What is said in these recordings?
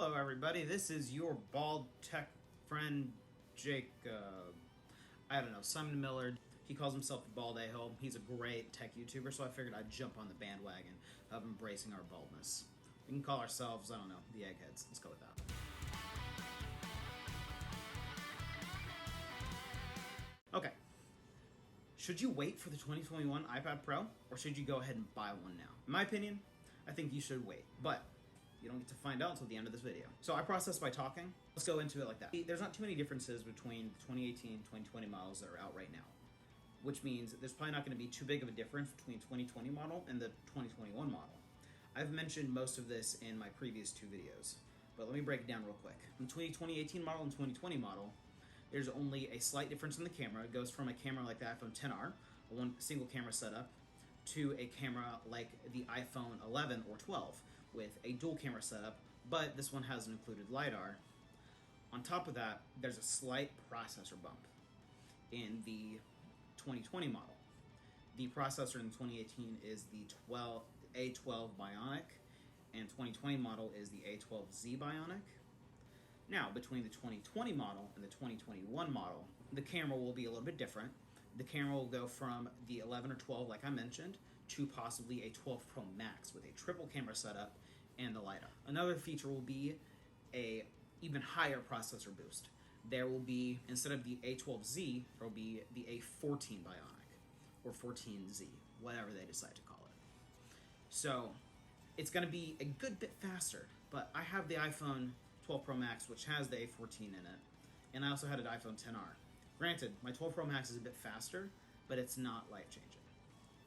Hello everybody, this is your bald tech friend, Jacob. I don't know, Simon Miller. He calls himself the Bald A-hole. He's a great tech YouTuber, so I figured I'd jump on the bandwagon of embracing our baldness. We can call ourselves, I don't know, the Eggheads. Let's go with that. Okay. Should you wait for the 2021 iPad Pro, or should you go ahead and buy one now? In my opinion, I think you should wait, but you don't get to find out until the end of this video. So I process by talking. Let's go into it like that. There's not too many differences between the 2018 and 2020 models that are out right now, which means there's probably not going to be too big of a difference between 2020 model and the 2021 model. I've mentioned most of this in my previous two videos, but let me break it down real quick. In the 2018 model and 2020 model, there's only a slight difference in the camera. It goes from a camera like the iPhone XR, a one single camera setup, to a camera like the iPhone 11 or 12 with a dual camera setup, but this one has an included LiDAR. On top of that, there's a slight processor bump in the 2020 model. The processor in 2018 is the A12 Bionic, and 2020 model is the A12Z Bionic. Now, between the 2020 model and the 2021 model, the camera will be a little bit different. The camera will go from the 11 or 12, like I mentioned, to possibly a 12 Pro Max with a triple camera setup and the LiDAR. Another feature will be a even higher processor boost. There will be, instead of the A12Z, there will be the A14 Bionic, or 14Z, whatever they decide to call it. So, it's going to be a good bit faster, but I have the iPhone 12 Pro Max, which has the A14 in it, and I also had an iPhone XR. Granted, my 12 Pro Max is a bit faster, but it's not life-changing.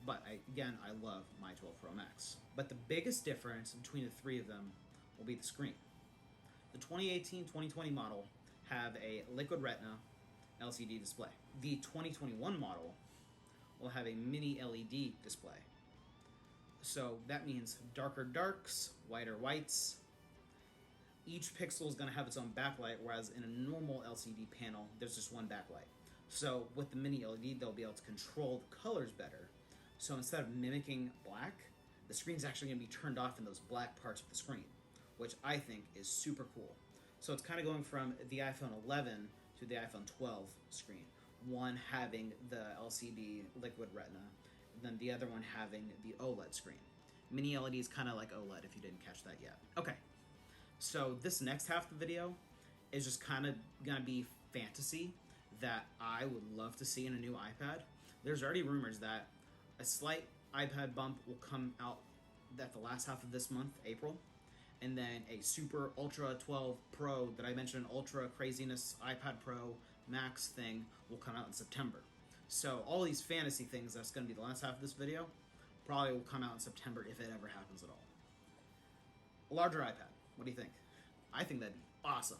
But again, I love my 12 Pro Max. But the biggest difference between the three of them will be the screen. The 2018-2020 model have a liquid retina LCD display. The 2021 model will have a mini LED display. So that means darker darks, whiter whites. Each pixel is going to have its own backlight, whereas in a normal LCD panel, there's just one backlight. So with the mini LED, they'll be able to control the colors better. So instead of mimicking black, the screen's actually going to be turned off in those black parts of the screen, which I think is super cool. So it's kind of going from the iPhone 11 to the iPhone 12 screen. One having the LCD liquid retina, and then the other one having the OLED screen. Mini LED is kind of like OLED if you didn't catch that yet. Okay. So this next half of the video is just kind of going to be fantasy that I would love to see in a new iPad. There's already rumors that a slight iPad bump will come out at the last half of this month, April, and then a super ultra 12 Pro that I mentioned, ultra craziness iPad Pro Max thing will come out in September. So all these fantasy things that's going to be the last half of this video probably will come out in September if it ever happens at all. A larger iPad. What do you think? I think that'd be awesome.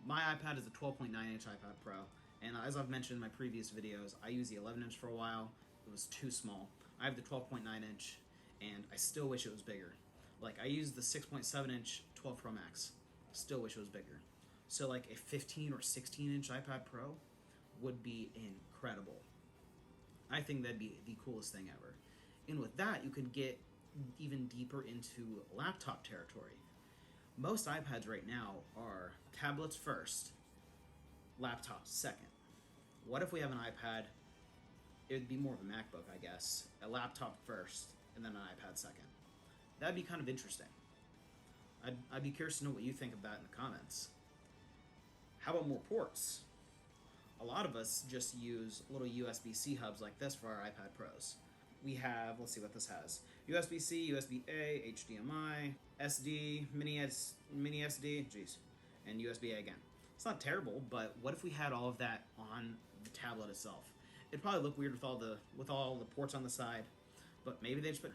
My iPad is a 12.9-inch iPad Pro, and as I've mentioned in my previous videos, I used the 11-inch for a while. It was too small. I have the 12.9-inch, and I still wish it was bigger. Like, I used the 6.7-inch 12 Pro Max. Still wish it was bigger. So, like, a 15 or 16-inch iPad Pro would be incredible. I think that'd be the coolest thing ever. And with that, you could get even deeper into laptop territory. Most iPads right now are tablets first, laptops second. What if we have an iPad? It would be more of a MacBook, I guess. A laptop first, and then an iPad second. That'd be kind of interesting. I'd be curious to know what you think of that in the comments. How about more ports? A lot of us just use little USB-C hubs like this for our iPad Pros. We have, let's see what this has. USB-C, USB-A, HDMI, SD, mini SD, geez, and USB-A again. It's not terrible, but what if we had all of that on the tablet itself? It'd probably look weird with all the ports on the side, but maybe they just put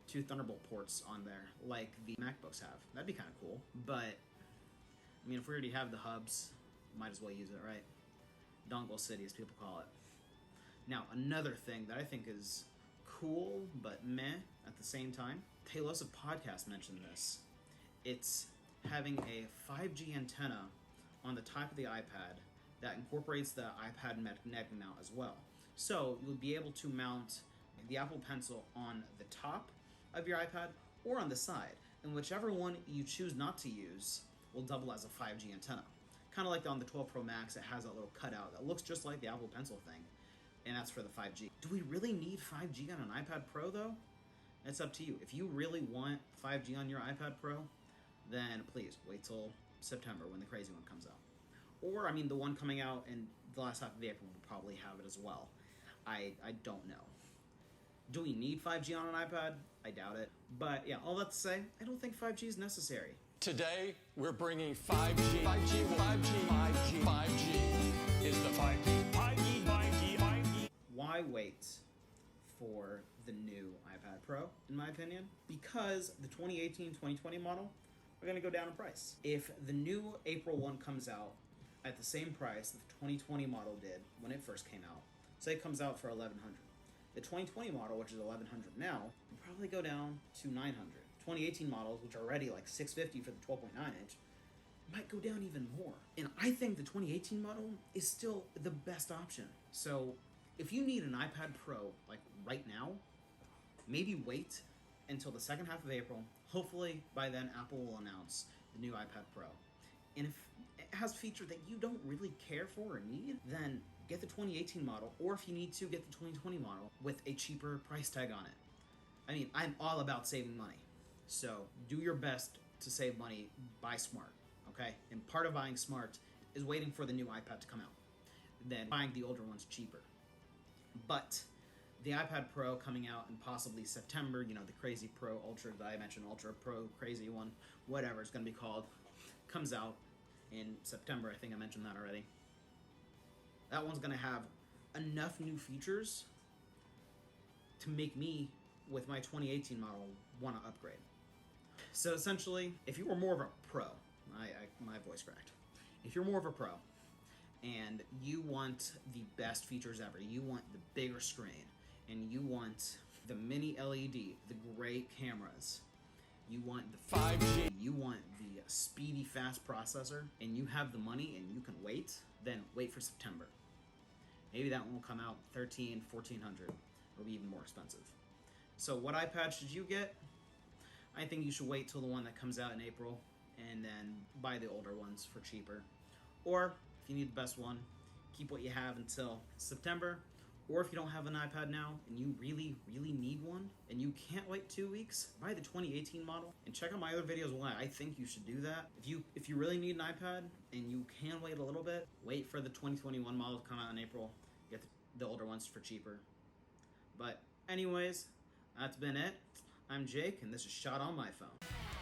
two Thunderbolt ports on there like the MacBooks have. That'd be kind of cool, but I mean, if we already have the hubs, might as well use it, right? Dongle City, as people call it. Now, another thing that I think is cool, but meh at the same time. Taylor's podcast mentioned this. It's having a 5G antenna on the top of the iPad that incorporates the iPad magnetic mount as well. So you'll be able to mount the Apple Pencil on the top of your iPad or on the side. And whichever one you choose not to use, will double as a 5G antenna. Kind of like on the 12 Pro Max, it has that little cutout that looks just like the Apple Pencil thing, and that's for the 5G. Do we really need 5G on an iPad Pro though? It's up to you. If you really want 5G on your iPad Pro, then please wait till September when the crazy one comes out. Or, I mean, the one coming out in the last half of April will probably have it as well. I don't know. Do we need 5G on an iPad? I doubt it. But yeah, all that to say, I don't think 5G is necessary. Today, we're bringing 5G. 5G, 5G, 5G, 5G is the 5G. 5G, 5G, 5G. Why wait for the new iPad Pro, in my opinion? Because the 2018-2020 model are going to go down in price. If the new April one comes out at the same price that the 2020 model did when it first came out, say it comes out for $1,100. The 2020 model, which is $1,100 now, will probably go down to $900. 2018 models, which are already like $650 for the 12.9 inch, might go down even more. And I think the 2018 model is still the best option. So if you need an iPad Pro like right now, maybe wait until the second half of April. Hopefully by then Apple will announce the new iPad Pro. And if it has features that you don't really care for or need, then get the 2018 model, or if you need to, get the 2020 model with a cheaper price tag on it. I mean, I'm all about saving money. So do your best to save money, buy smart, okay? And part of buying smart is waiting for the new iPad to come out, then buying the older ones cheaper. But the iPad Pro coming out in possibly September, you know, the crazy Pro Ultra that I mentioned, Ultra Pro crazy one, whatever it's going to be called, comes out in September. I think I mentioned that already. That one's going to have enough new features to make me, with my 2018 model, want to upgrade. So essentially, if you were more of a pro, my voice cracked. If you're more of a pro and you want the best features ever, you want the bigger screen, and you want the mini LED, the great cameras, you want the 5G, you want the speedy, fast processor, and you have the money and you can wait, then wait for September. Maybe that one will come out $1,300, $1,400. It'll be even more expensive. So what iPad should you get? I think you should wait till the one that comes out in April and then buy the older ones for cheaper. Or if you need the best one, keep what you have until September. Or if you don't have an iPad now and you really, really need one and you can't wait 2 weeks, buy the 2018 model and check out my other videos why I think you should do that. If you really need an iPad and you can wait a little bit, wait for the 2021 model to come out in April, get the older ones for cheaper. But anyways, that's been it. I'm Jake and this is Shot on My Phone.